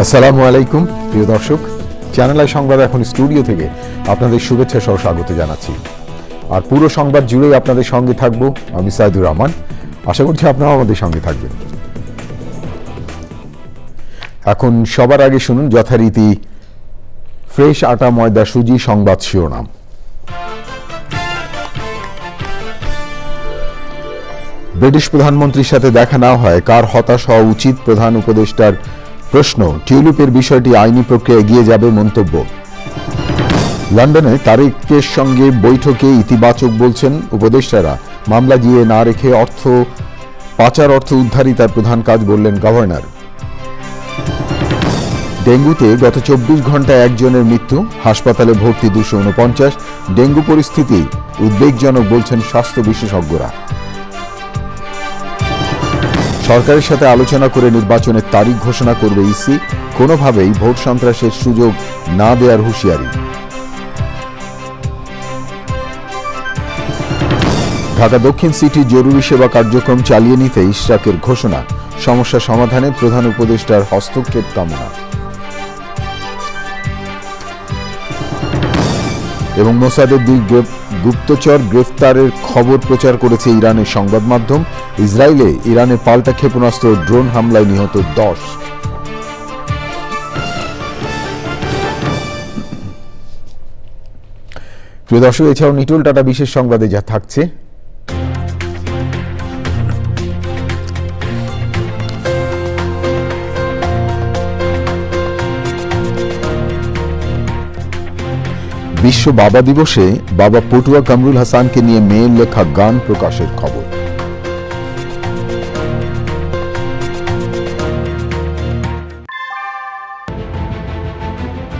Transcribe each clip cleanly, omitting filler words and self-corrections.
আসসালামু আলাইকুম প্রিয় দর্শক, চ্যানেল আই সংবাদ এখন স্টুডিও থেকে আপনাদের শুভেচ্ছা সহ স্বাগত জানাচ্ছি। আর পুরো সংবাদ জুড়েই আপনাদের সঙ্গে থাকব আমি সাইদুর রহমান। আশা করছি আপনারাও আমাদের সঙ্গে থাকবেন। এখন সবার আগে শুনুন যথারীতি ফ্রেশ আটা ময়দা সুজি সংবাদ শিরোনাম। ব্রিটিশ প্রধানমন্ত্রীর সাথে দেখা না হয় কার হতাশ হওয়া উচিত, প্রধান উপদেষ্টার প্রশ্ন। টিউলিপের বিষয়টি আইনি প্রক্রিয়া এগিয়ে যাবে মন্তব্য। লন্ডনে তারেকের সঙ্গে বৈঠকে ইতিবাচক বলছেন উপদেষ্টারা। মামলা জিয়ে না রেখে পাচার অর্থ উদ্ধারই তার প্রধান কাজ বললেন গভর্নর। ডেঙ্গুতে গত 24 ঘন্টায় একজনের মৃত্যু, হাসপাতালে ভর্তি 249। ডেঙ্গু পরিস্থিতি উদ্বেগজনক বলছেন স্বাস্থ্য বিশেষজ্ঞরা। সরকারের সাথে আলোচনা করে নির্বাচনের তারিখ ঘোষণা করবে ইসি, কোনোভাবেই ভোট সন্ত্রাসের সুযোগ না দেওয়ার হুঁশিয়ারি। ঢাকা দক্ষিণ সিটি জরুরি সেবা কার্যক্রম চালিয়ে নিতে ইশরাকের ঘোষণা, সমস্যা সমাধানে প্রধান উপদেষ্টার হস্তক্ষেপ কামনা। এবং মোসাদের 2 গুপ্তচর গ্রেফতারের খবর প্রচার করেছে ইরানের সংবাদ মাধ্যম। ইসরায়েলে ইরানের পাল্টা ক্ষেপণাস্ত্র ড্রোন হামলায় নিহত 10। প্রিয় দর্শক, এছাড়াও নিটল টাটা বিশেষ সংবাদে যা থাকছে। বিশ্ব বাবা দিবসে বাবা পটুয়া কামরুল হাসানকে নিয়ে মেয়ের লেখা গান প্রকাশের খবর।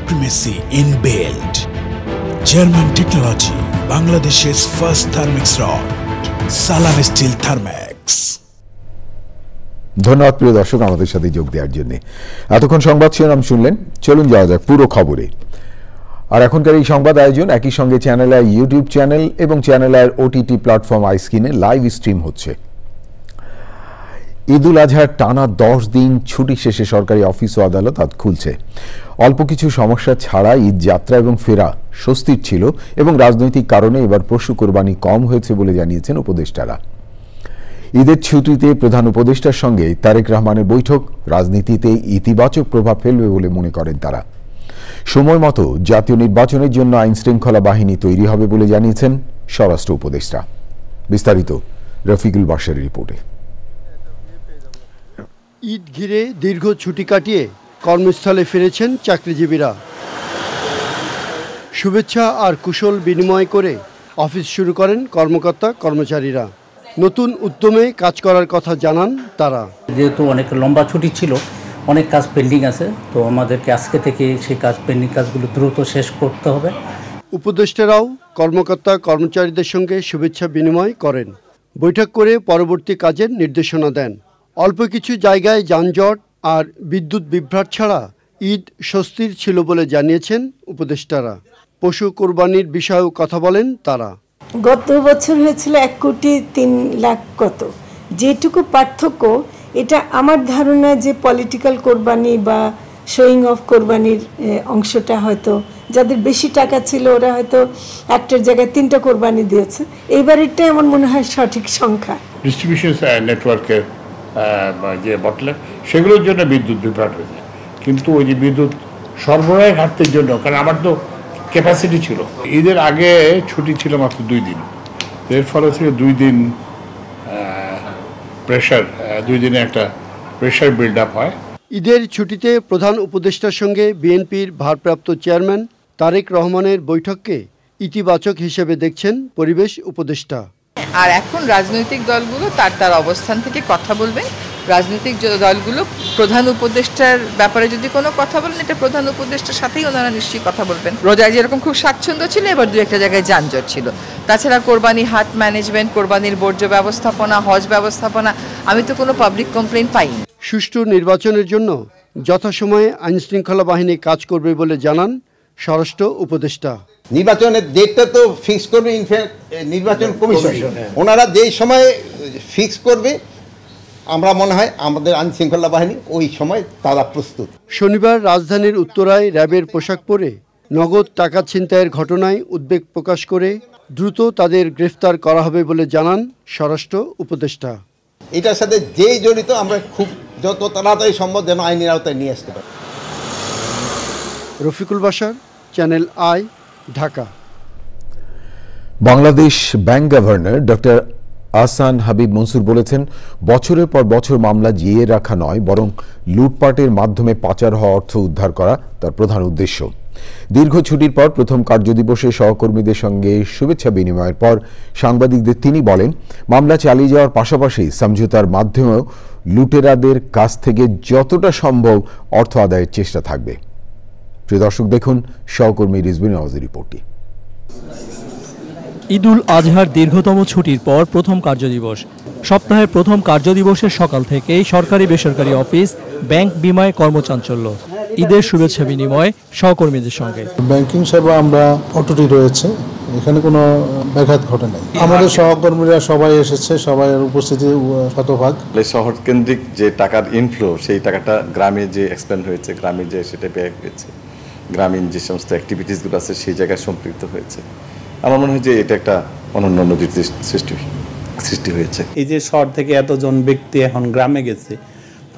Primacy in build. German technology, Bangladesh's first thermix rod, Salam Steel Thermax. ধন্যবাদ প্রিয় দর্শক আমাদের সাথে যোগ দেওয়ার জন্য। এতক্ষণ সংবাদ শিরোনাম শুনলেন, চলুন যাওয়া যাক পুরো খবরে। আর এখনকার এই সংবাদ আয়োজন একই সঙ্গে চ্যানেল আই ইউটিউব চ্যানেল এবং চ্যানেল আইয়ের ওটিটি প্ল্যাটফর্ম আইস্ক্রিনে লাইভ স্ট্রিম হচ্ছে। ঈদুল আজহার টানা 10 দিন ছুটি শেষে সরকারি অফিস ও আদালত আজ খুলছে। অল্প কিছু সমস্যা ছাড়া ঈদ যাত্রা এবং ফেরা স্বস্তির ছিল এবং রাজনৈতিক কারণে এবার পশু কোরবানি কম হয়েছে বলে জানিয়েছেন উপদেষ্টারা। ঈদের ছুটিতে প্রধান উপদেষ্টার সঙ্গে তারেক রহমানের বৈঠক রাজনীতিতে ইতিবাচক প্রভাব ফেলবে বলে মনে করেন তারা। সময় মতো জাতীয় নির্বাচনের জন্য আইন শৃঙ্খলা বাহিনী তৈরি হবে বলে জানিয়েছেন স্বরাষ্ট্র উপদেষ্টা। বিস্তারিত রফিকুল বাশারের রিপোর্টে। ঈদ ঘিরে দীর্ঘ ছুটি কাটিয়ে কর্মস্থলে ফিরেছেন চাকরিজীবীরা। শুভেচ্ছা আর কুশল বিনিময় করে অফিস শুরু করেন কর্মকর্তা কর্মচারীরা। নতুন উদ্যমে কাজ করার কথা জানান তারা। যেহেতু অনেক লম্বা ছুটি ছিল, অনেক কাজ পেন্ডিং আছে, তো আমাদেরকে আজকে থেকে সেই পেন্ডিং কাজগুলো দ্রুত শেষ করতে হবে। উপদেষ্টারাও কর্মকর্তা কর্মচারীদের সঙ্গে শুভেচ্ছা বিনিময় করেন, বৈঠক করে পরবর্তী কাজের নির্দেশনা দেন। অল্প কিছু জায়গায় যানজট আর বিদ্যুৎ বিভ্রাট ছাড়া ঈদ স্বস্তির ছিল বলে জানিয়েছেন উপদেষ্টারা। পশু কোরবানির বিষয়েও কথা বলেন তারা। গত বছর হয়েছিল 1,03,00,000 কত, যেটুকু পার্থক্য এটা আমার ধারণা যে পলিটিক্যাল কোরবানি বা শোয়িং অফ কোরবানির অংশটা হয়তো যাদের বেশি টাকা ছিল ওরা হয়তো একটার জায়গায় 3টা কোরবানি দিয়েছে। এইবার এটাই আমার মনে হয় সঠিক সংখ্যা। ডিস্ট্রিবিউশন নেটওয়ার্কের যে বটলার সেগুলোর জন্য বিদ্যুৎ বিভ্রাট হয়েছে, কিন্তু ওই যে বিদ্যুৎ সরবরাহের ঘাটতির জন্য, কারণ আমার তো ক্যাপাসিটি ছিল। ঈদের আগে ছুটি ছিল মাত্র 2 দিন, এর ফলে থেকে 2 দিন প্রেশার, 2 দিনে একটা প্রেশার বিল্ড আপ হয়। ঈদের ছুটিতে প্রধান উপদেষ্টার সঙ্গে বিএনপির ভারপ্রাপ্ত চেয়ারম্যান তারেক রহমানের বৈঠককে ইতিবাচক হিসেবে দেখছেন পরিবেশ উপদেষ্টা। আর এখন রাজনৈতিক দলগুলো তার অবস্থান থেকে কথা বলবে, রাজনৈতিক দলগুলো প্রধান উপদেষ্টার ব্যাপারে যদি কোনো কথা বলেন, এটা প্রধান উপদেষ্টার সাথেই ওনারা নিশ্চয়ই কথা বলবেন। রোজায় যেরকম খুব স্বাচ্ছন্দ্য ছিল, এবার দু একটা জায়গায় যানজট ছিল। তাছাড়া কোরবানি হাট ম্যানেজমেন্ট, কোরবানির বর্জ্য ব্যবস্থাপনা, হজ ব্যবস্থাপনা, আমি তো কোনো পাবলিক কমপ্লেইন পাইনি। সুষ্ঠু নির্বাচনের জন্য যথাসময়ে আইনশৃঙ্খলা বাহিনী কাজ করবে বলে জানান স্বরাষ্ট্র উপদেষ্টা। নির্বাচনের ডেটটা তো ফিক্স করবে নির্বাচন কমিশন, ওনারা যেই সময় ফিক্স করবে আমরা মনে হয় আমাদের আইনশৃঙ্খলা বাহিনী ওই সময় তারা প্রস্তুত। শনিবার রাজধানীর উত্তরায় র্যাবের পোশাক পরে নগদ টাকা ছিনতাইয়ের ঘটনায় উদ্বেগ প্রকাশ করে দ্রুত তাদের গ্রেফতার করা হবে বলে জানান স্বরাষ্ট্র উপদেষ্টা। এটার সাথে যেই জড়িত আমরা খুব যত তাড়াতাড়ি সম্ভব যেন আইনের আওতায় নিয়ে আসতে পারি। Rafiqul Bashar, channel I, Dhaka. Bangladesh bank governor doctor Ahsan Habib Mansur বলেছেন, বছরের পর বছর মামলা জিইয়ে রাখা নয়, বরং লুটপাটের মাধ্যমে পাচার হওয়া অর্থ উদ্ধার করা তার প্রধান উদ্দেশ্য। দীর্ঘ ছুটির পর প্রথম কার্যদিবসে সহকর্মীদের সঙ্গে শুভেচ্ছা বিনিময়ের পর সাংবাদিকদের তিনি বলেন, মামলা চালিয়ে যাওয়ার পাশাপাশি সমঝোতার মাধ্যমেও লুটেরাদের কাছ থেকে যতটা সম্ভব অর্থ আদায়ের চেষ্টা থাকবে। প্রিয় দর্শক, দেখুন সহকর্মী রিজভী নওয়াজের রিপোর্টটি। ঈদুল আজহার দীর্ঘতম ছুটির পর প্রথম কার্যদিবস। সপ্তাহের প্রথম কার্যদিবসের সকাল থেকেই সরকারি বেসরকারি অফিস, ব্যাংক, বিমায় কর্মচাঞ্চল্য। ঈদের শুভেচ্ছা বিনিময় সহকর্মীদের সঙ্গে। ব্যাংকিং সেবা আমরা অটুটি রয়েছে, এখানে কোনো ব্যাঘাত ঘটে নাই। আমাদের সহকর্মীরা সবাই এসেছে, সবাই উপস্থিতি শতভাগ। শহর কেন্দ্রিক যে টাকার ইনফ্লো, সেই টাকাটা গ্রামে যে এক্সপেন্ড হয়েছে, গ্রামে যে সেটা ব্যয় হয়েছে, গ্রামীণ যে সমস্ত অ্যাক্টিভিটিসগুলো আছে সেই জায়গায় সম্পৃক্ত হয়েছে। আমার মনে হয় যে এটা একটা অনন্য নদীর সৃষ্টি হয়েছে। এই যে শহর থেকে এতজন ব্যক্তি এখন গ্রামে গেছে,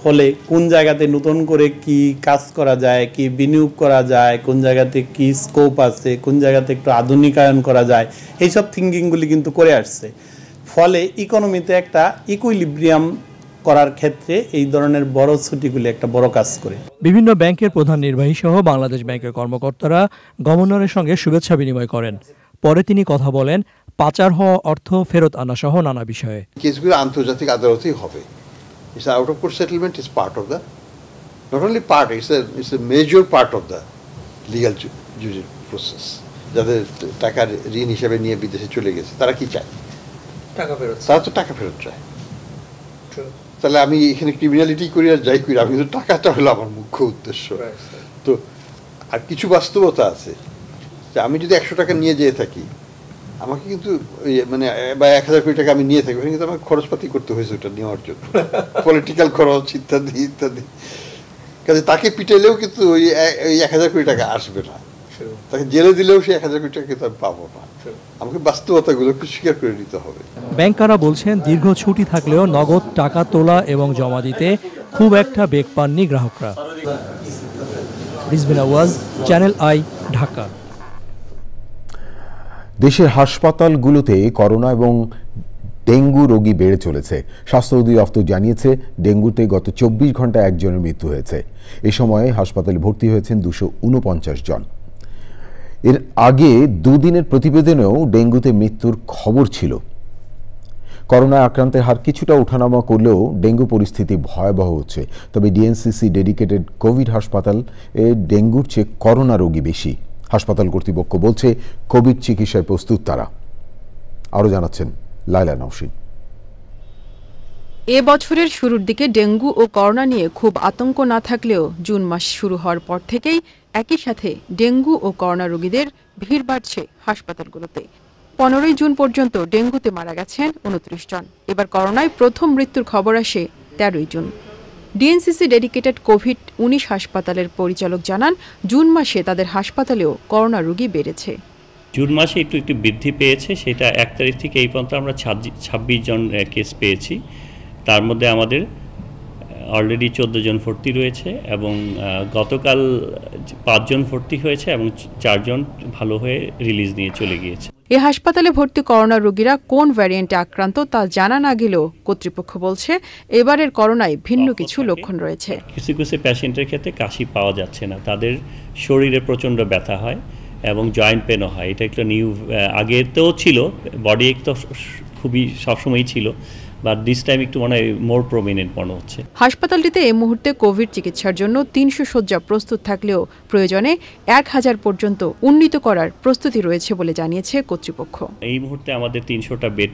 ফলে কোন জায়গাতে নতুন করে কি কাজ করা যায়, কি বিনিয়োগ করা যায়, কোন জায়গাতে কি স্কোপ আছে, কোন জায়গাতে একটু আধুনিকায়ন করা যায়, এইসব থিঙ্কিংগুলি কিন্তু করে আসছে। ফলে ইকোনমিতে একটা ইকুইলিব্রিয়াম করার ক্ষেত্রে এই ধরনের বড় ছুটিগুলি একটা বড় কাজ করে। বিভিন্ন ব্যাংকের প্রধান নির্বাহী সহ বাংলাদেশ ব্যাংকের কর্মকর্তারা গভর্নরের সঙ্গে শুভেচ্ছা বিনিময় করেন। পরে তিনি কথা বলেন পাচার হওয়া অর্থ ফেরত আনা সহ নানা বিষয়ে। কেসগুলো আন্তর্জাতিক আদালতেই হবে। It's out of court settlement is part of the, not only part, it's a major part of the legal judicial process. যাদের টাকার ঋণ হিসাবে নিয়ে বিদেশে চলে গেছে তারা কি চায়? টাকা ফেরত। তারা তো টাকা ফেরত চায়। তাহলে আমি এখানে ক্রিমিনালিটি করি আর যাই করি, আমি তো টাকাটা হলো আমার মুখ্য উদ্দেশ্য। তো আর কিছু বাস্তবতা আছে যে আমি যদি 100 টাকা নিয়ে যেয়ে থাকি, আমাকে কিন্তু মানে বা 1000 কোটি টাকা আমি নিয়ে থাকি, কিন্তু আমাকে খরচপাতি করতে হয়েছে ওটা নেওয়ার জন্য, পলিটিক্যাল খরচ ইত্যাদি ইত্যাদি। কাজে তাকে পিটাইলেও কিন্তু ওই 1000 কোটি টাকা আসবে না, তাকে জেলে দিলেও সেই 1000 কোটি টাকা কিন্তু আমি পাবো না। আমাকে বাস্তবতাগুলো একটু স্বীকার করে নিতে হবে। ব্যাংকাররা বলছেন, দীর্ঘ ছুটি থাকলেও নগদ টাকা তোলা এবং জমা দিতে খুব একটা বেগ পাননি গ্রাহকরা। Rizvi Nawaz, channel I, Dhaka. দেশের হাসপাতালগুলোতে করোনা এবং ডেঙ্গু রোগী বেড়ে চলেছে। স্বাস্থ্য অধিদপ্তর জানিয়েছে, ডেঙ্গুতে গত 24 ঘন্টায় একজনের মৃত্যু হয়েছে। এ সময়ে হাসপাতালে ভর্তি হয়েছেন 249 জন। এর আগে দুদিনের প্রতিবেদনেও ডেঙ্গুতে মৃত্যুর খবর ছিল। করোনায় আক্রান্তের হার কিছুটা ওঠানামা করলেও ডেঙ্গু পরিস্থিতি ভয়াবহ হচ্ছে। তবে ডিএনসিসি ডেডিকেটেড কোভিড হাসপাতাল ডেঙ্গুর চেয়ে করোনা রোগী বেশি। হাসপাতাল কর্তৃপক্ষ বলছে, কোভিড চিকিৎসায় প্রস্তুত তারা। আরও জানাচ্ছেন লাইলা নওশিন। এ বছরের শুরুর দিকে ডেঙ্গু ও করোনা নিয়ে খুব আতঙ্ক না থাকলেও জুন মাস শুরু হওয়ার পর থেকেই একই সাথে ডেঙ্গু ও করোনা রোগীদের ভিড় বাড়ছে হাসপাতালগুলোতে। 15 জুন পর্যন্ত ডেঙ্গুতে মারা গেছেন 29 জন। এবার করোনায় প্রথম মৃত্যুর খবর আসে 13 জুন। ডিএনসিসি ডেডিকেটেড কোভিড-19 হাসপাতালের পরিচালক জানান, জুন মাসে তাদের হাসপাতালেও করোনা রোগী বেড়েছে। জুন মাসে একটু বৃদ্ধি পেয়েছে, সেটা 1 তারিখ থেকে এই পর্যন্ত আমরা 26 জন কেস পেয়েছি। তার মধ্যে আমাদের অলরেডি 14 জন ভর্তি রয়েছে এবং গতকাল 5 জন ভর্তি হয়েছে এবং 4 জন ভালো হয়ে রিলিজ নিয়ে চলে গিয়েছে। এই হাসপাতালে ভর্তি করোনা রোগীরা কোন ভ্যারিয়েন্টে আক্রান্ত তা জানা না গেলেও কর্তৃপক্ষ বলছে, এবারের করোনায় ভিন্ন কিছু লক্ষণ রয়েছে। কিছু কিছু পেশেন্টের ক্ষেত্রে কাশি পাওয়া যাচ্ছে না, তাদের শরীরে প্রচণ্ড ব্যথা হয় এবং জয়েন্ট পেনও হয়। এটা একটা নিউ, আগেতেও ছিল, বডি এক তো খুবই সবসময়ই ছিল, বাট দিস টাইম একটু মনে হয় মোর প্রমিনেন্ট মনে হচ্ছে। হাসপাতালটিতে এই মুহূর্তে কোভিড চিকিৎসার জন্য 300 শয্যা প্রস্তুত থাকলেও প্রয়োজনে 1000 পর্যন্ত উন্নীত করার প্রস্তুতি রয়েছে বলে জানিয়েছে কর্তৃপক্ষ। এই মুহূর্তে আমাদের 300টা bed.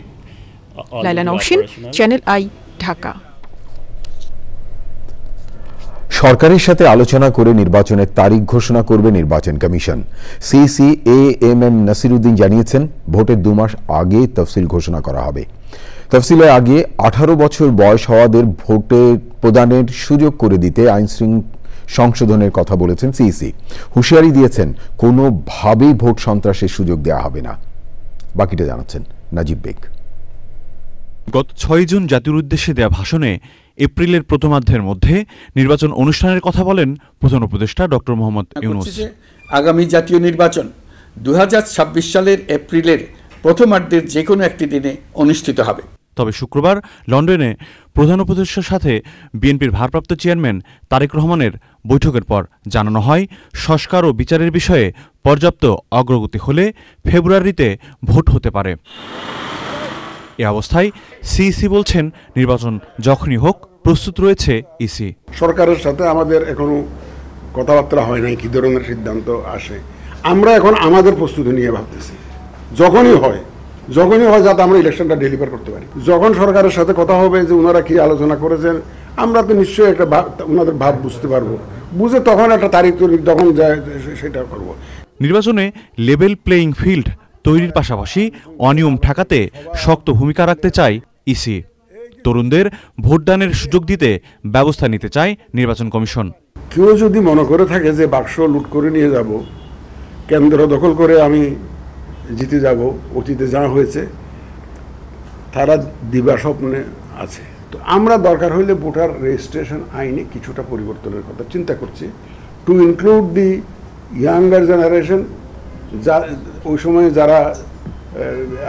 Laila Naushin, channel I, Dhaka. সরকারের সাথে আলোচনা করে নির্বাচনের তারিখ ঘোষণা করবে নির্বাচন কমিশন। সিইসি এএমএম নাসিরউদ্দিন জানিয়েছেন, ভোটের 2 মাস আগে তফসিল ঘোষণা করা হবে। তফসিলের আগে 18 বছর বয়স হওয়াদের ভোটে প্রদানের সুযোগ করে দিতে আইন সংশোধনের কথা বলেছেন সিইসি। হুঁশিয়ারি দিয়েছেন, কোনোভাবেই ভোট সন্ত্রাসের সুযোগ দেওয়া হবে না। বাকিটা জানাচ্ছেন নাজিব বেগ। গত 6 জুন জাতির উদ্দেশ্যে দেয়া ভাষণে এপ্রিলের প্রথমার্ধের মধ্যে নির্বাচন অনুষ্ঠানের কথা বলেন প্রধান উপদেষ্টা ডক্টর মোহাম্মদ ইউনূস। আগামী জাতীয় নির্বাচন 2026 সালের এপ্রিলের প্রথমার্ধের যে কোনো একটি দিনে অনুষ্ঠিত হবে। তবে শুক্রবার লন্ডনে প্রধান উপদেষ্টার সাথে বিএনপির ভারপ্রাপ্ত চেয়ারম্যান তারেক রহমানের বৈঠকের পর জানানো হয়, সংস্কার ও বিচারের বিষয়ে পর্যাপ্ত অগ্রগতি হলে ফেব্রুয়ারিতে ভোট হতে পারে। এ অবস্থায় সিইসি বলছেন, নির্বাচন যখনই হোক প্রস্তুত রয়েছে ইসি। সরকারের সাথে আমাদের এখনো কথাবার্তা হয় নাই কি ধরনের সিদ্ধান্ত আসে। আমরা এখন আমাদের প্রস্তুতি নিয়ে ভাবতেছি, যখনই হয় যাতে আমরা ইলেকশনটা ডেলিভার করতে পারি। যখন সরকারের সাথে কথা হবে যে ওনারা কি আলোচনা করেছেন, আমরা তো নিশ্চয়ই একটা ওনাদের ভাব বুঝতে পারবো, বুঝে তখন একটা তারিখ যখন যায় সেটা করব। নির্বাচনে লেভেল প্লেয়িং ফিল্ড তৈরির পাশাপাশি অনিয়ম ঠেকাতে শক্ত ভূমিকা রাখতে চায় ইসি। তরুণদের ভোটদানের সুযোগ দিতে ব্যবস্থা নিতে চায় নির্বাচন কমিশন। কেউ যদি মনে করে থাকে যে বাক্স লুট করে নিয়ে যাব, কেন্দ্র দখল করে আমি জিতে যাব, অতীতে যা হয়েছে তারা দিবা স্বপ্নে আছে। তো আমরা দরকার হইলে ভোটার রেজিস্ট্রেশন আইনে কিছুটা পরিবর্তনের কথা চিন্তা করছি, two include the younger generation, যা ওই সময়ে যারা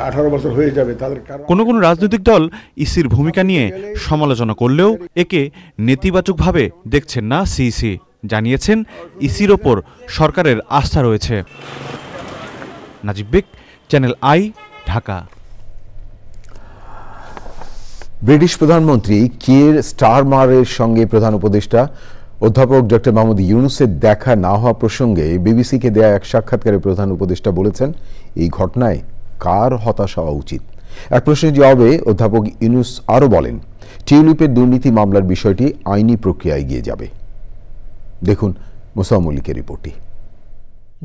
18 বছর হয়ে যাবে তাদের। কোনো রাজনৈতিক দল ইসির ভূমিকা নিয়ে সমালোচনা করলেও একে নেতিবাচকভাবে দেখছেন না সিইসি। জানিয়েছেন, ইসির ওপর সরকারের আস্থা রয়েছে। নাজিব বেগ, চ্যানেল আই, ঢাকা। ব্রিটিশ প্রধানমন্ত্রী কিয়ের স্টারমারের সঙ্গে প্রধান উপদেষ্টা অধ্যাপক ডক্টর মোহাম্মদ ইউনূসের দেখা না হওয়া প্রসঙ্গে বিবিসিকে দেয়া এক সাক্ষাৎকারে প্রধান উপদেষ্টা বলেছেন, এই ঘটনায় কার হতাশ হওয়া উচিত। এক প্রশ্নের জবাবে অধ্যাপক ইউনূস আরও বলেন, টিউলিপের দুর্নীতি মামলার বিষয়টি আইনি প্রক্রিয়ায় এগিয়ে যাবে। দেখুন মুসা মল্লিকের রিপোর্টটি।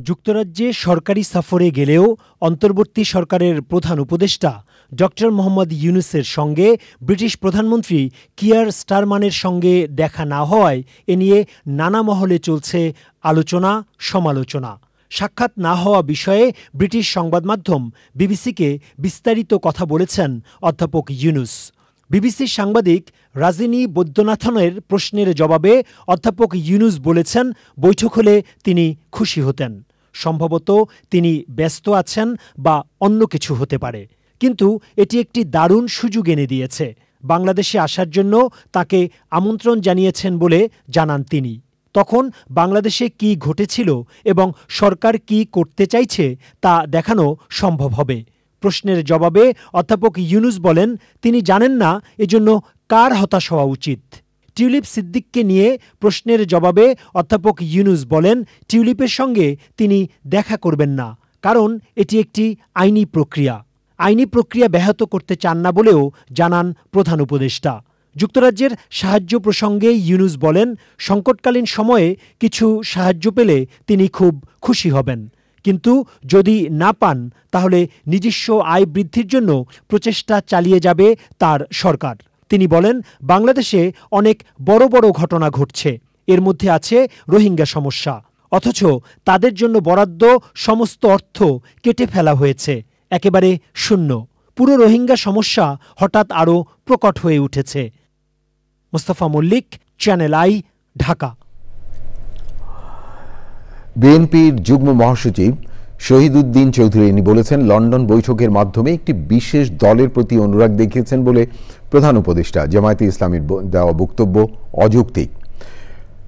যুক্তরাজ্যে সরকারি সফরে গেলেও অন্তর্বর্তী সরকারের প্রধান উপদেষ্টা ডক্টর মোহাম্মদ ইউনূসের সঙ্গে ব্রিটিশ প্রধানমন্ত্রী কিয়ার স্টারমারের সঙ্গে দেখা না হওয়ায় এ নিয়ে নানা মহলে চলছে আলোচনা সমালোচনা। সাক্ষাৎ না হওয়া বিষয়ে ব্রিটিশ সংবাদ মাধ্যম বিবিসিকে বিস্তারিত কথা বলেছেন অধ্যাপক ইউনূস। বিবিসির সাংবাদিক রাজিনী বৈদ্যনাথনের প্রশ্নের জবাবে অধ্যাপক ইউনূস বলেছেন, বৈঠক হলে তিনি খুশি হতেন। সম্ভবত তিনি ব্যস্ত আছেন বা অন্য কিছু হতে পারে, কিন্তু এটি একটি দারুণ সুযোগ এনে দিয়েছে। বাংলাদেশে আসার জন্য তাকে আমন্ত্রণ জানিয়েছেন বলে জানান তিনি। তখন বাংলাদেশে কি ঘটেছিল এবং সরকার কি করতে চাইছে তা দেখানো সম্ভব হবে। প্রশ্নের জবাবে অধ্যাপক ইউনূস বলেন, তিনি জানেন না এজন্য কার হতাশ হওয়া উচিত। টিউলিপ সিদ্দিককে নিয়ে প্রশ্নের জবাবে অধ্যাপক ইউনূস বলেন, টিউলিপের সঙ্গে তিনি দেখা করবেন না, কারণ এটি একটি আইনি প্রক্রিয়া। আইনি প্রক্রিয়া ব্যাহত করতে চান না বলেও জানান প্রধান উপদেষ্টা। যুক্তরাজ্যের সাহায্য প্রসঙ্গে ইউনূস বলেন, সংকটকালীন সময়ে কিছু সাহায্য পেলে তিনি খুব খুশি হবেন, কিন্তু যদি না পান তাহলে নিজস্ব আয় বৃদ্ধির জন্য প্রচেষ্টা চালিয়ে যাবে তার সরকার। তিনি বলেন, বাংলাদেশে অনেক বড় বড় ঘটনা ঘটছে, এর মধ্যে আছে রোহিঙ্গা সমস্যা, অথচ তাদের জন্য বরাদ্দ সমস্ত অর্থ কেটে ফেলা হয়েছে, একেবারে শূন্য। পুরো রোহিঙ্গা সমস্যা হঠাৎ আরও প্রকট হয়ে উঠেছে। Mostafa Mallik, channel I, Dhaka. বিএনপির যুগ্ম মহাসচিব শহীদুদ্দিন চৌধুরী বলেছেন, লন্ডন বৈঠকের মাধ্যমে একটি বিশেষ দলের প্রতি অনুরাগ দেখিয়েছেন বলে প্রধান উপদেষ্টা জামায়াতে ইসলামীর দেওয়া বক্তব্য অযৌক্তিক।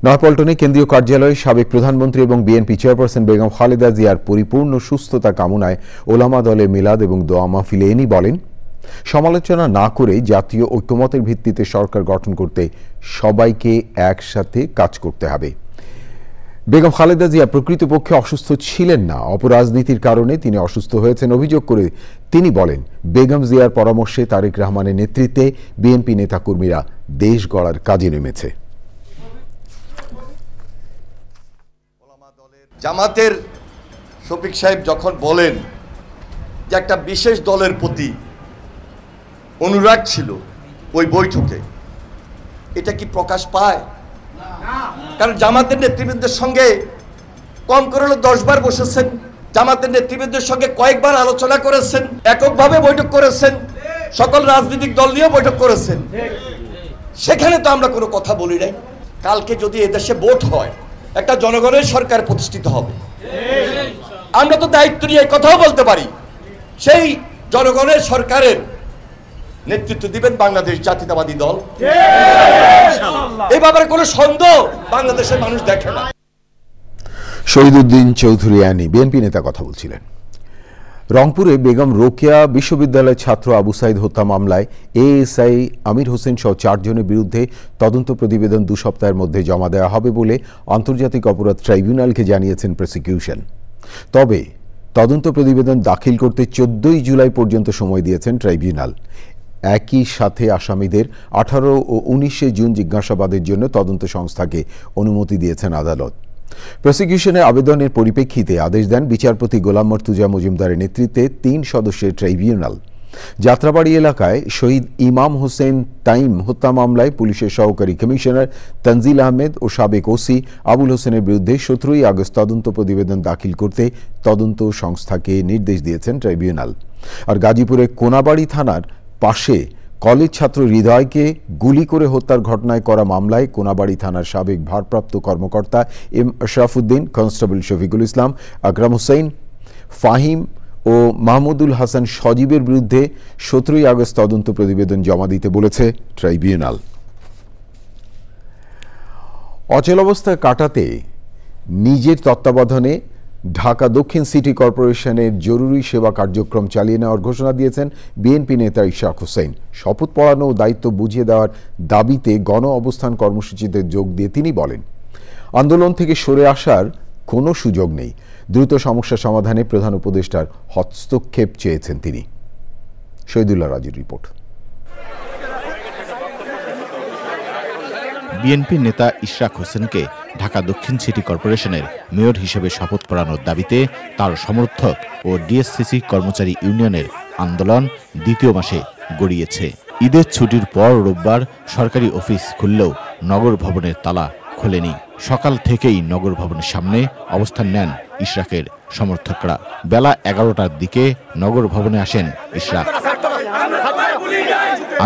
নয়াপল্টনে কেন্দ্রীয় কার্যালয়ে সাবেক প্রধানমন্ত্রী এবং বিএনপি চেয়ারপারসন বেগম খালেদা জিয়ার পরিপূর্ণ সুস্থতা কামনায় ওলামা দলে মিলাদ এবং দোয়া মাহফিলে বলেন, সমালোচনা না করে জাতীয় ঐক্যমতের ভিত্তিতে সরকার গঠন করতে সবাইকে একসাথে কাজ করতে হবে। বেগম খালেদা জিয়া প্রকৃতপক্ষে অসুস্থ ছিলেন না, অপরাজনীতির কারণে তিনি অসুস্থ হয়েছেন অভিযোগ করে তিনি বলেন, বেগম জিয়ার পরামর্শে তারেক রহমানের নেতৃত্বে বিএনপি নেতাকর্মীরা দেশ গড়ার কাজে নেমেছে। জামাতের শফিক সাহেব যখন বলেন যে একটা বিশেষ দলের প্রতি অনুরাগ ছিল ওই বৈঠকে, এটা কি প্রকাশ পায়? কারণ জামাতের নেতৃবৃন্দের সঙ্গে কম করে হলো 10 বার বসেছেন, জামাতের নেতৃবৃন্দের সঙ্গে কয়েকবার আলোচনা করেছেন, এককভাবে বৈঠক করেছেন, সকল রাজনৈতিক দল নিয়েও বৈঠক করেছেন। সেখানে তো আমরা কোনো কথা বলি নাই। কালকে যদি এদেশে ভোট হয়, একটা জনগণের সরকার প্রতিষ্ঠিত হবে, আমরা তো দায়িত্ব নিয়ে কথাও বলতে পারি। সেই জনগণের সরকারের নেতৃত্ব দিবেন বাংলাদেশ জাতীয়তাবাদী দল। এই ব্যাপারে কোনো সন্দেহ বাংলাদেশের মানুষ দেখে না। শহীদুদ্দিন চৌধুরী আনি বিএনপি নেতা কথা বলছিলেন। রংপুরে বেগম রোকেয়া বিশ্ববিদ্যালয়ের ছাত্র আবু সাইদ হত্যা মামলায় এএসআই আমির হোসেন সহ 4 জনের বিরুদ্ধে তদন্ত প্রতিবেদন 2 সপ্তাহের মধ্যে জমা দেওয়া হবে বলে আন্তর্জাতিক অপরাধ ট্রাইব্যুনালকে জানিয়েছেন প্রসিকিউশন। তবে তদন্ত প্রতিবেদন দাখিল করতে 14 জুলাই পর্যন্ত সময় দিয়েছেন ট্রাইব্যুনাল। একই সাথে আসামিদের 18 ও 19 জুন জিজ্ঞাসাবাদের জন্য তদন্ত সংস্থাকে অনুমতি দিয়েছেন আদালত। প্রসিকিউশনের আবেদনের পরিপ্রেক্ষিতে আদেশ দেন বিচারপতি গোলাম মর্তুজা মজুমদারের নেতৃত্বে 3 সদস্যের ট্রাইব্যুনাল। যাত্রাবাড়ি এলাকায় শহীদ ইমাম হোসেন তাইম হত্যা মামলায় পুলিশের সহকারী কমিশনার তানজিল আহমেদ ও সাবেক ওসি আবুল হোসেনের বিরুদ্ধে 17 আগস্ট তদন্ত প্রতিবেদন দাখিল করতে তদন্ত সংস্থাকে নির্দেশ দিয়েছেন ট্রাইব্যুনাল। আর গাজীপুরে কোনাবাড়ি থানার পাশে কলেজ ছাত্র হৃদয়কে গুলি করে হত্যার ঘটনায় করা মামলায় কোনাবাড়ি থানার সাবেক ভারপ্রাপ্ত কর্মকর্তা এম আশরাফুদ্দিন, কনস্টেবল শফিকুল ইসলাম, আকরাম হোসেন, ফাহিম ও মাহমুদুল হাসান সজীবের বিরুদ্ধে 17 আগস্ট তদন্ত প্রতিবেদন জমা দিতে বলেছে ট্রাইব্যুনাল। অচলাবস্থা কাটাতে নিজের তত্ত্বাবধানে ঢাকা দক্ষিণ সিটি কর্পোরেশনের জরুরি সেবা কার্যক্রম চালিয়ে নেওয়ার ঘোষণা দিয়েছেন বিএনপি নেতা ইশরাক হোসেন। শপথ পড়ানো ও দায়িত্ব বুঝিয়ে দেওয়ার দাবিতে গণ অবস্থান কর্মসূচিতে যোগ দিয়ে তিনি বলেন, আন্দোলন থেকে সরে আসার কোনো সুযোগ নেই। দ্রুত সমস্যা সমাধানে প্রধান উপদেষ্টার হস্তক্ষেপ চেয়েছেন তিনি। শহীদুল্লাহ রাজুর রিপোর্ট। বিএনপি নেতা ইশরাক হোসেনকে ঢাকা দক্ষিণ সিটি কর্পোরেশনের মেয়র হিসেবে শপথ পড়ানোর দাবিতে তার সমর্থক ও ডিএসসিসি কর্মচারী ইউনিয়নের আন্দোলন 2য় মাসে গড়িয়েছে। ঈদের ছুটির পর রোববার সরকারি অফিস খুললেও নগর ভবনের তালা খোলেনি। সকাল থেকেই নগর ভবনের সামনে অবস্থান নেন ইশরাকের সমর্থকরা। বেলা 11টার দিকে নগর ভবনে আসেন ইশরাক।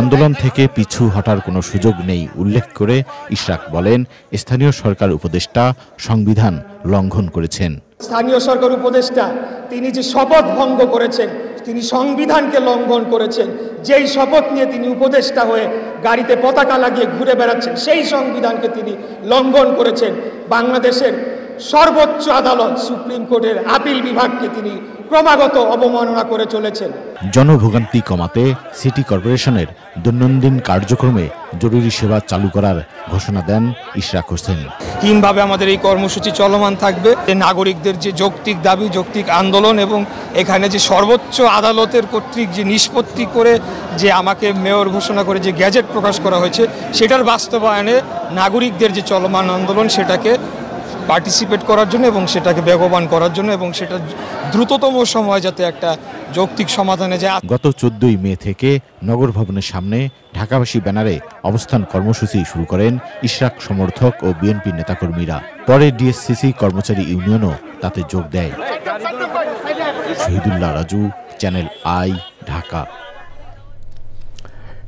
আন্দোলন থেকে পিছু হটার কোনো সুযোগ নেই উল্লেখ করে ইশরাক বলেন, স্থানীয় সরকার উপদেষ্টা সংবিধান লঙ্ঘন করেছেন। স্থানীয় সরকার উপদেষ্টা তিনি যে শপথ ভঙ্গ করেছেন, তিনি সংবিধানকে লঙ্ঘন করেছেন। যেই শপথ নিয়ে তিনি উপদেষ্টা হয়ে গাড়িতে পতাকা লাগিয়ে ঘুরে বেড়াচ্ছেন, সেই সংবিধানকে তিনি লঙ্ঘন করেছেন। বাংলাদেশের সর্বোচ্চ আদালত সুপ্রিম কোর্টের আপিল বিভাগকে তিনি ক্রমাগত অবমাননা করে চলেছেন। জনভোগান্তি কমাতে সিটি কর্পোরেশনের দৈনন্দিন কার্যক্রমে জরুরি সেবা চালু করার ঘোষণা দেন ইশরাক হোসেন। তিনভাবে আমাদের এই কর্মসূচি চলমান থাকবে। নাগরিকদের যে যৌক্তিক দাবি, যৌক্তিক আন্দোলন এবং এখানে যে সর্বোচ্চ আদালতের কর্তৃক যে নিষ্পত্তি করে যে আমাকে মেয়র ঘোষণা করে যে গ্যাজেট প্রকাশ করা হয়েছে, সেটার বাস্তবায়নে নাগরিকদের যে চলমান আন্দোলন সেটাকে পার্টিসিপেট করার জন্য এবং সেটাকে বেগবান করার জন্য এবং সেটা দ্রুততম সময় যাতে একটা যৌক্তিক সমাধানে যায়। গত 14 মে থেকে নগর ভবনের সামনে ঢাকাবাসী ব্যানারে অবস্থান কর্মসূচি শুরু করেন ইশরাক সমর্থক ও বিএনপি নেতাকর্মীরা। পরে ডিএসসিসি কর্মচারী ইউনিয়নও তাতে যোগ দেয়। Shahidullah Raju, channel I, Dhaka.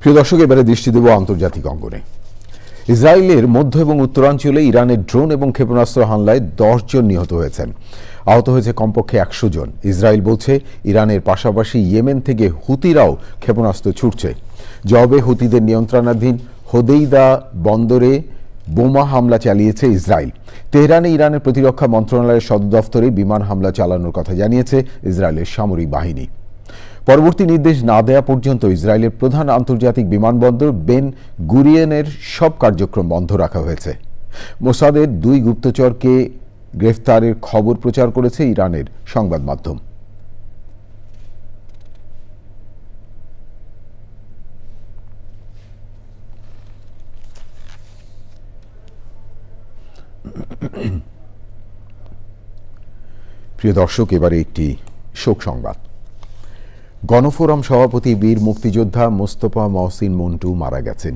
প্রিয় দর্শক, এবারে দৃষ্টি দেব আন্তর্জাতিক অঙ্গনে। ইসরায়েলের মধ্য এবং উত্তরাঞ্চলে ইরানের ড্রোন এবং ক্ষেপণাস্ত্র হামলায় 10 জন নিহত হয়েছেন। আহত হয়েছে কমপক্ষে 100 জন। ইসরায়েল বলছে ইরানের পাশাপাশি ইয়েমেন থেকে হুতিরাও ক্ষেপণাস্ত্র ছুটছে। জবাবে হুতিদের নিয়ন্ত্রণাধীন হোদেইদা বন্দরে বোমা হামলা চালিয়েছে ইসরায়েল। তেহরানে ইরানের প্রতিরক্ষা মন্ত্রণালয়ের সদর দফতরে বিমান হামলা চালানোর কথা জানিয়েছে ইসরায়েলের সামরিক বাহিনী। পরবর্তী নির্দেশ না দেয়া পর্যন্ত ইসরায়েলের প্রধান আন্তর্জাতিক বিমানবন্দর বেন গুরিয়নের সব কার্যক্রম বন্ধ রাখা হয়েছে। মোসাদের 2 গুপ্তচরকে গ্রেফতারের খবর প্রচার করেছে ইরানের সংবাদ মাধ্যম। প্রিয় দর্শক, এবারে একটি শোক সংবাদ। গণফোরাম সভাপতি বীর মুক্তিযোদ্ধা মোস্তফা মহসিন মন্টু মারা গেছেন।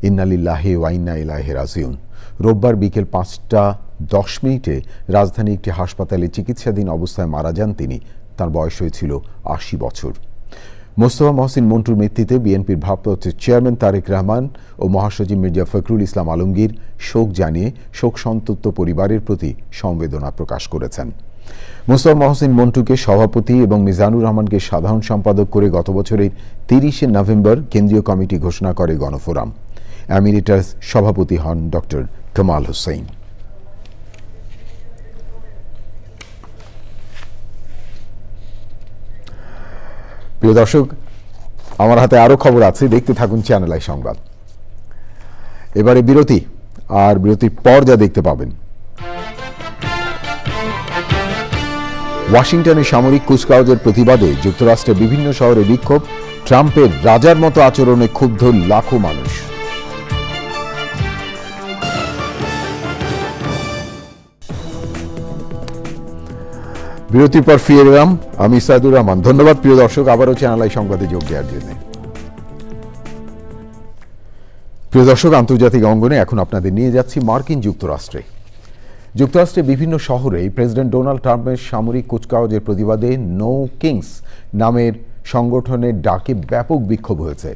ইন্না লিল্লাহি ওয়া ইন্না ইলাইহি রাজিউন। রোববার বিকেল 5টা 10 রাজধানী একটি হাসপাতালে চিকিৎসাধীন অবস্থায় মারা যান তিনি। তার বয়স হয়েছিল 80 বছর। মোস্তফা মহসিন মন্টুর মৃত্যুতে বিএনপির ভারপ্রাপ্ত চেয়ারম্যান তারেক রহমান ও মহাসচিব মির্জা ফখরুল ইসলাম আলমগীর শোক জানিয়ে শোক সন্তপ্ত পরিবারের প্রতি সমবেদনা প্রকাশ করেছেন। মোস্তফা মহসিন মন্টুকে সভাপতি এবং মিজানুর রহমানকে সাধারণ সম্পাদক করে গত বছরের 30 নভেম্বর কেন্দ্রীয় কমিটি ঘোষণা করে গণফোরাম। এমিরেটাস সভাপতি হন ডক্টর কামাল হোসেন। প্রিয় দর্শক, আমার হাতে আরো খবর আছে, দেখতে থাকুন চ্যানেল আই সংবাদ। এবারে বিরতি, আর বিরতির পর যা দেখতে পাবেন। ওয়াশিংটনে সামরিক কুচকাওয়াজের প্রতিবাদে যুক্তরাষ্ট্রের বিভিন্ন শহরে বিক্ষোভ। ট্রাম্পের রাজার মতো আচরণে ক্ষুব্ধ লাখো মানুষ। বিরতির পর ফিরে এলাম, আমি সাইদুর রহমান। ধন্যবাদ প্রিয় দর্শক আবারও চ্যানেল আই সংবাদে যোগ দেওয়ার জন্য। প্রিয় দর্শক, আন্তর্জাতিক অঙ্গনে এখন আপনাদের নিয়ে যাচ্ছি মার্কিন যুক্তরাষ্ট্রে। যুক্তরাষ্ট্রের বিভিন্ন শহরে প্রেসিডেন্ট ডোনাল্ড ট্রাম্পের সামরিক কুচকাওয়াজের প্রতিবাদে নো কিংস নামের সংগঠনের ডাকে ব্যাপক বিক্ষোভ হয়েছে।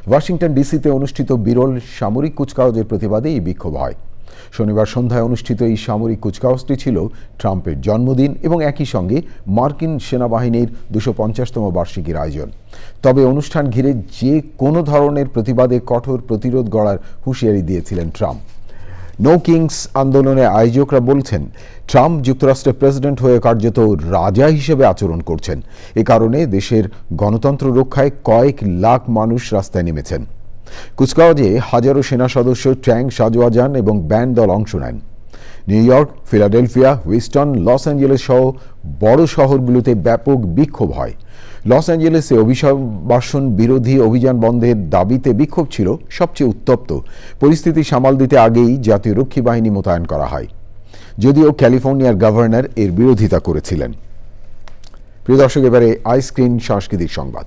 ওয়াশিংটন ডিসিতে অনুষ্ঠিত বিরল সামরিক কুচকাওয়াজের প্রতিবাদে এই বিক্ষোভ হয়। শনিবার সন্ধ্যায় অনুষ্ঠিত এই সামরিক কুচকাওয়াজটি ছিল ট্রাম্পের জন্মদিন এবং একই সঙ্গে মার্কিন সেনাবাহিনীর 250তম বার্ষিকীর আয়োজন। তবে অনুষ্ঠান ঘিরে যে কোনো ধরনের প্রতিবাদে কঠোর প্রতিরোধ গড়ার হুঁশিয়ারি দিয়েছিলেন ট্রাম্প। নো কিংস আন্দোলনের আয়োজকরা বলছেন ট্রাম্প যুক্তরাষ্ট্রের প্রেসিডেন্ট হয়ে কার্যত রাজা হিসেবে আচরণ করছেন। এ কারণে দেশের গণতন্ত্র রক্ষায় কয়েক লাখ মানুষ রাস্তায় নেমেছেন। কুচকাওয়াজে হাজারো সেনা সদস্য, ট্যাঙ্ক, সাজোয়াজান এবং ব্যান্ড দল অংশ নেন। New York, Philadelphia, Wheatstone, Los Angeles সহ বড় শহরগুলোতে ব্যাপক বিক্ষোভ হয়। লস অ্যাঞ্জেলেসে অভিবাসন বিরোধী অভিযান বন্ধের দাবিতে বিক্ষোভ ছিল সবচেয়ে উত্তপ্ত। পরিস্থিতি সামাল দিতে আগেই জাতীয় রক্ষী বাহিনী মোতায়েন করা হয়, যদিও ক্যালিফোর্নিয়ার গভর্নর এর বিরোধিতা করেছিলেন। প্রিয় দর্শক, এবারে আইস্ক্রিন সাংস্কৃতিক সংবাদ।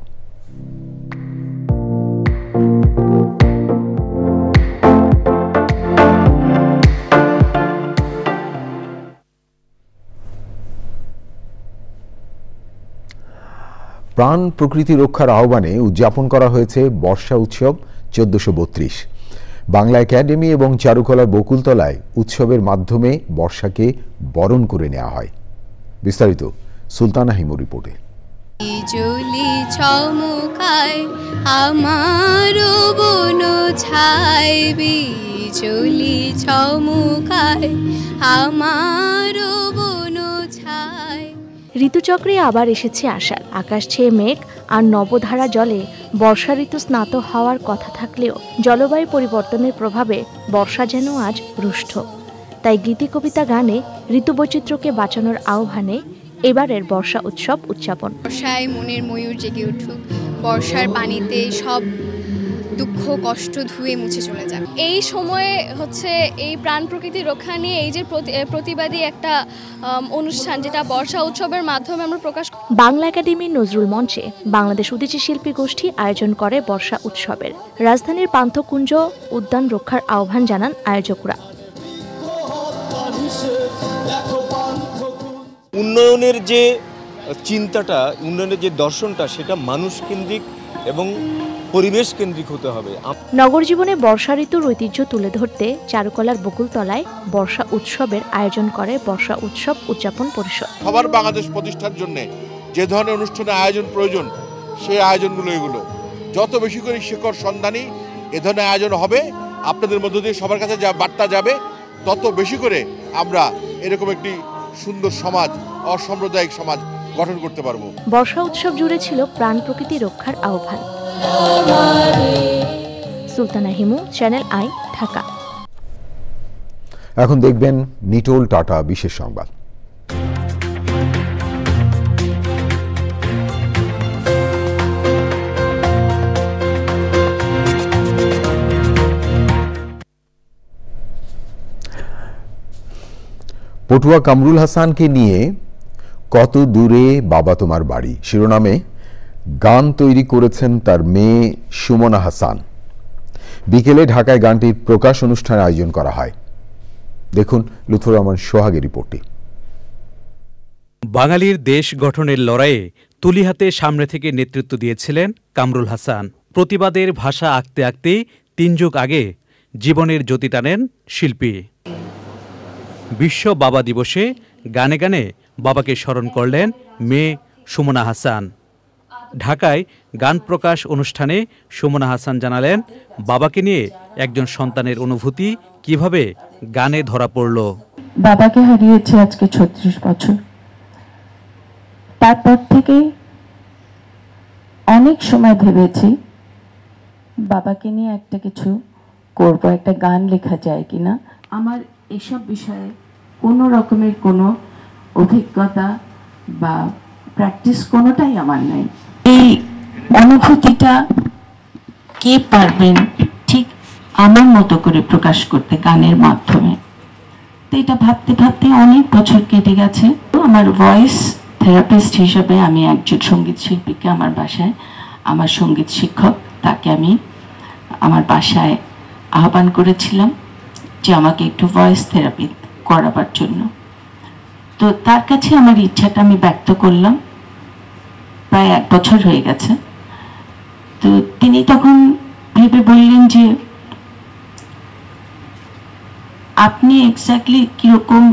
প্রাণ প্রকৃতি রক্ষার আহ্বানে উদযাপন করা হয়েছে বর্ষা উৎসব 1432। বাংলা একাডেমি এবং চারুকলার বকুলতলায় উৎসবের মাধ্যমে বর্ষাকে বরণ করে নেওয়া হয়। বিস্তারিত সুলতানা হিমুর রিপোর্টে। বিজলি চমকায় আমার বন ছাই, বিজলি চমকায় আমার বন ছাই। ঋতুচক্রে আবার এসেছে আষাঢ়। আকাশ ছেয়ে মেঘ আর নবধারা জলে বর্ষা ঋতু স্নাত হওয়ার কথা থাকলেও জলবায়ু পরিবর্তনের প্রভাবে বর্ষা যেন আজ রুষ্ট। তাই গীতি, কবিতা, গানে ঋতুবৈচিত্র্যকে বাঁচানোর আহ্বানে এবারের বর্ষা উৎসব উদযাপন। বর্ষায় মনের ময়ূর জেগে উঠুক, বর্ষার পানিতে সব দুঃখ কষ্ট ধুয়ে মুছে চলে যাবে। এই সময়ে হচ্ছে এই প্রাণ প্রকৃতি রক্ষা নিয়ে এই যে প্রতিবাদী একটা অনুষ্ঠান, যেটা বর্ষা উৎসবের মাধ্যমে আমরা প্রকাশ। বাংলা একাডেমির নজরুল মঞ্চে বাংলাদেশ উদীচী শিল্পী গোষ্ঠী আয়োজন করে বর্ষা উৎসবের। রাজধানীর পান্থকুঞ্জ উদ্যান রক্ষার আহ্বান জানান আয়োজকরা। উন্নয়নের যে চিন্তাটা, উন্নয়নের যে দর্শনটা, সেটা মানুষ কেন্দ্রিক এবং পরিবেশ কেন্দ্রিক হতে হবে। নগর জীবনে বর্ষা ঋতুর ঐতিহ্য তুলে ধরতে চারুকলার বকুলতলায় বর্ষা উৎসবের আয়োজন করে বর্ষা উৎসব উদযাপন পরিষদ। সবার বাংলাদেশ প্রতিষ্ঠার জন্য যে ধরনের অনুষ্ঠানের আয়োজন প্রয়োজন, সেই আয়োজনগুলো এগুলো যত বেশি করে শিকড় সন্ধানী এ ধরনের আয়োজন হবে, আপনাদের মধ্য দিয়ে সবার কাছে যা বার্তা যাবে, তত বেশি করে আমরা এরকম একটি সুন্দর সমাজ, অসাম্প্রদায়িক সমাজ গঠন করতে পারবো। বর্ষা উৎসব জুড়ে ছিল প্রাণ প্রকৃতি রক্ষার আহ্বান। Sultana Himu, channel I, Dhaka. এখন দেখবেন নিটোল টাটা বিশেষ সংবাদ। পটুয়া কামরুল হাসানকে নিয়ে কত দূরে বাবা তোমার বাড়ি শিরোনামে গান তৈরি করেছেন তার মেয়ে সুমনা হাসান। বিকেলে ঢাকায় গানটির প্রকাশ অনুষ্ঠানের আয়োজন করা হয়। দেখুন লুৎফর রহমান সোহাগের রিপোর্টটি। বাঙালির দেশ গঠনের লড়াইয়ে তুলি হাতে সামনে থেকে নেতৃত্ব দিয়েছিলেন কামরুল হাসান। প্রতিবাদের ভাষা আঁকতে আঁকতে ৩ যুগ আগে জীবনের জ্যোতি টানেন শিল্পী। বিশ্ব বাবা দিবসে গানে গানে বাবাকে স্মরণ করলেন মেয়ে সুমনা হাসান। ঢাকায় গান প্রকাশ অনুষ্ঠানে সুমনা হাসান জানালেন বাবাকে নিয়ে একজন সন্তানের অনুভূতি কিভাবে গানে ধরা পড়ল। বাবাকে হারিয়েছে আজকে ৩৬ বছর। তারপর থেকে অনেক সময় ভেবেছি বাবাকে নিয়ে একটা কিছু করব, একটা গান লেখা যায় কিনা। আমার এসব বিষয়ে কোনো রকমের কোনো অভিজ্ঞতা বা প্র্যাকটিস কোনোটাই আমার নাই। এই অনুভূতিটা কে পারবেন ঠিক আমার মতো করে প্রকাশ করতে গানের মাধ্যমে। তো এটা ভাবতে ভাবতে অনেক বছর কেটে গেছে। আমার ভয়েস থেরাপিস্ট হিসেবে আমি একজন সঙ্গীত শিল্পীকে আমার বাসায়, আমার সঙ্গীত শিক্ষক, তাকে আমি আমার বাসায় আহ্বান করেছিলাম যে আমাকে একটু ভয়েস থেরাপি করাবার জন্য। তো তার কাছে আমার ইচ্ছাটা আমি ব্যক্ত করলাম। প্রায় 1 বছর হয়ে গেছে। তো তিনি তখন ভেবে বললেন যে আপনি এক্স্যাক্টলি কিরকম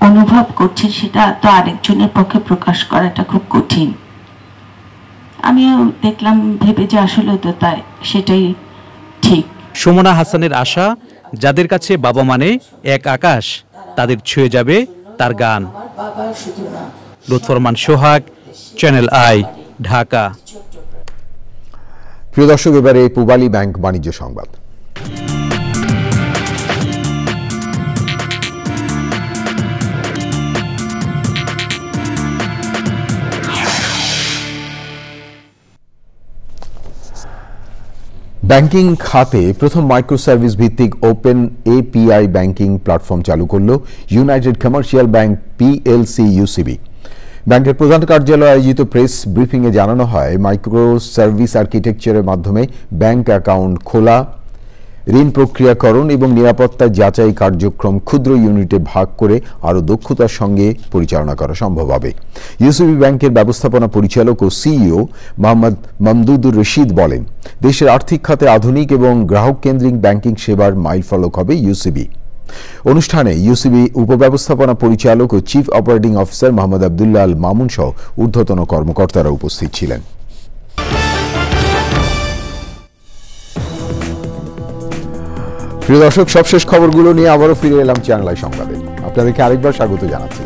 অনুভব করছেন সেটা তো আরেকজনের পক্ষে প্রকাশ করাটা খুব কঠিন। আমিও দেখলাম ভেবে যে আসলে তো তাই, সেটাই ঠিক। সুমনা হাসানের আশা, যাদের কাছে বাবা মানে এক আকাশ, তাদের ছুঁয়ে যাবে তার গান। লুৎফর রহমান সোহাগ, চ্যানেল আই, ঢাকা। প্রিয় দর্শক, এবারে পূবালী ব্যাংক বাণিজ্য সংবাদ। ব্যাংকিং খাতে প্রথম মাইক্রো সার্ভিস ভিত্তিক ওপেন এপিআই ব্যাংকিং প্ল্যাটফর্ম চালু করল United commercial bank PLC UCB. ব্যাংকের প্রধান কার্যালয়ে আয়োজিত প্রেস ব্রিফিংয়ে জানানো হয় মাইক্রো সার্ভিস আর্কিটেকচারের মাধ্যমে ব্যাংক অ্যাকাউন্ট খোলা, ঋণ প্রক্রিয়াকরণ এবং নিরাপত্তা যাচাই কার্যক্রম ক্ষুদ্র ইউনিটে ভাগ করে আরও দক্ষতার সঙ্গে পরিচালনা করা সম্ভব হবে। ইউসিবি ব্যাংকের ব্যবস্থাপনা পরিচালক ও সিইও মোহাম্মদ মামদুদুর রশিদ বলেন, দেশের আর্থিক খাতে আধুনিক এবং গ্রাহক কেন্দ্রিক ব্যাংকিং সেবার মাইলফলক হবে ইউসিবি। অনুষ্ঠানে ইউসিবি উপব্যবস্থাপনা পরিচালক ও chief operating officer Mohammad Abdullah Al Mamun সহ ঊর্ধ্বতন কর্মকর্তারা উপস্থিত ছিলেন। প্রিয় দর্শক, সবশেষ খবরগুলো নিয়ে আবারও ফিরে এলাম চ্যানেল আই সংবাদে। আপনাদেরকে আরেকবার স্বাগত জানাচ্ছি।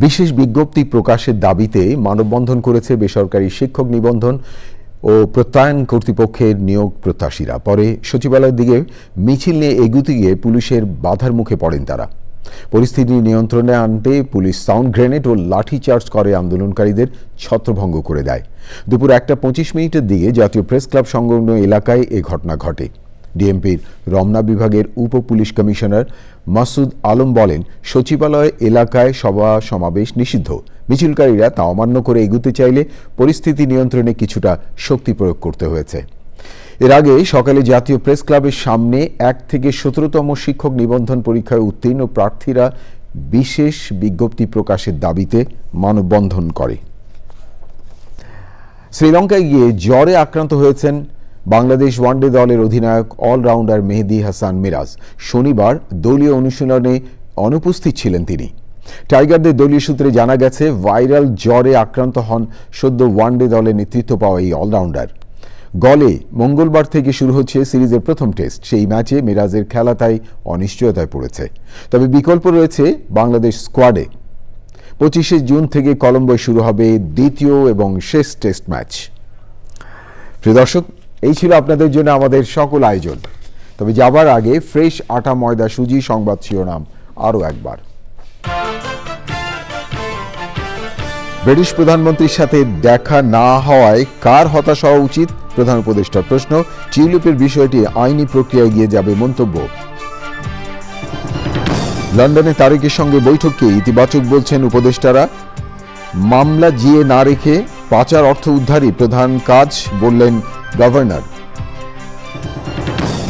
বিশেষ বিজ্ঞপ্তি প্রকাশের দাবিতে মানববন্ধন করেছে বেসরকারি শিক্ষক নিবন্ধন ও প্রত্যয়ন কর্তৃপক্ষের নিয়োগ প্রত্যাশীরা। পরে সচিবালয়ের দিকে মিছিল নিয়ে এগুতে গিয়ে পুলিশের বাধার মুখে পড়েন তারা। পরিস্থিতি নিয়ন্ত্রণে আনতে পুলিশ সাউন্ড গ্রেনেড ও লাঠিচার্জ করে আন্দোলনকারীদের ছত্রভঙ্গ করে দেয়। দুপুর 1:25 দিকে জাতীয় প্রেস ক্লাব সংলগ্ন এলাকায় এ ঘটনা ঘটে। ডিএমপির রমনা বিভাগের উপ পুলিশ কমিশনার মাসুদ আলম বলেন, সচিবালয় এলাকায় সভা সমাবেশ নিষিদ্ধ। মিছিলকারীরা তা অমান্য করে এগুতে চাইলে পরিস্থিতি নিয়ন্ত্রণে কিছুটা শক্তি প্রয়োগ করতে হয়েছে। এর আগে সকালে জাতীয় প্রেস ক্লাবের সামনে 1 থেকে 17তম শিক্ষক নিবন্ধন পরীক্ষায় উত্তীর্ণ প্রার্থীরা বিশেষ বিজ্ঞপ্তি প্রকাশের দাবিতে মানববন্ধন করে। শ্রীলঙ্কায় গিয়ে জ্বরে আক্রান্ত হয়েছেন বাংলাদেশ ওয়ানডে দলের অধিনায়ক অলরাউন্ডার মেহেদী হাসান মিরাজ। শনিবার দলীয় অনুশীলনে অনুপস্থিত ছিলেন তিনি। টাইগারদের দলীয় সূত্রে জানা গেছে, ভাইরাল জ্বরে আক্রান্ত হন সদ্য ওয়ানডে দলে নেতৃত্ব পাওয়া এই অলরাউন্ডার। গলে মঙ্গলবার থেকে শুরু হচ্ছে সিরিজের প্রথম টেস্ট। সেই ম্যাচে মিরাজের খেলা তাই অনিশ্চয়তায় পড়েছে। তবে বিকল্প রয়েছে বাংলাদেশ স্কোয়াডে। 25 জুন থেকে কলম্বোয় শুরু হবে দ্বিতীয় এবং শেষ টেস্ট ম্যাচ। প্রিয় দর্শক, এই ছিল আপনাদের জন্য আমাদের সকল আয়োজন। তবে যাবার আগে ফ্রেশ আটা ময়দা সুজি সংবাদ শিরোনাম আরও একবার। ব্রিটিশ প্রধানমন্ত্রীর সাথে দেখা না হওয়ায় কার হতাশ হওয়া উচিত? প্রধান উপদেষ্টার প্রশ্ন। টিউলিপের বিষয়টি আইনি প্রক্রিয়ায় গিয়ে যাবে মন্তব্য। লন্ডনে তারেকের সঙ্গে বৈঠককে ইতিবাচক বলছেন উপদেষ্টারা। মামলা জিয়ে না রেখে পাচার অর্থ উদ্ধারই প্রধান কাজ বললেন গভর্নর।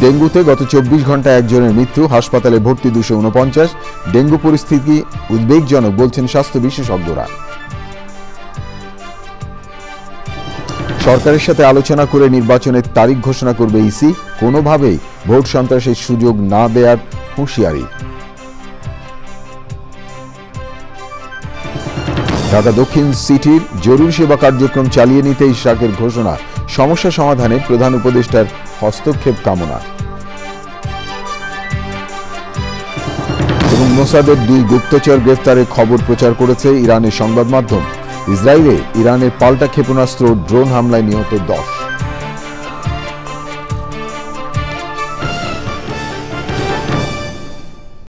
ডেঙ্গুতে গত 24 ঘন্টায় একজনের মৃত্যু, হাসপাতালে ভর্তি 249। ডেঙ্গু পরিস্থিতি উদ্বেগজনক বলছেন স্বাস্থ্য বিশেষজ্ঞরা। সরকারের সাথে আলোচনা করে নির্বাচনের তারিখ ঘোষণা করবে ইসি, কোনোভাবেই ভোট সন্ত্রাসের সুযোগ না দেওয়ার হুঁশিয়ারি। ঢাকা দক্ষিণ সিটির জরুরি সেবা কার্যক্রম চালিয়ে নিতে ইশরাকের ঘোষণা, সমস্যা সমাধানে প্রধান উপদেষ্টার হস্তক্ষেপ কামনা। এবং মোসাদের 2 গুপ্তচর গ্রেফতারের খবর প্রচার করেছে ইরানের সংবাদ মাধ্যম। ইসরায়েলে ইরানের পাল্টা ক্ষেপণাস্ত্র ড্রোন হামলায় নিহত 10।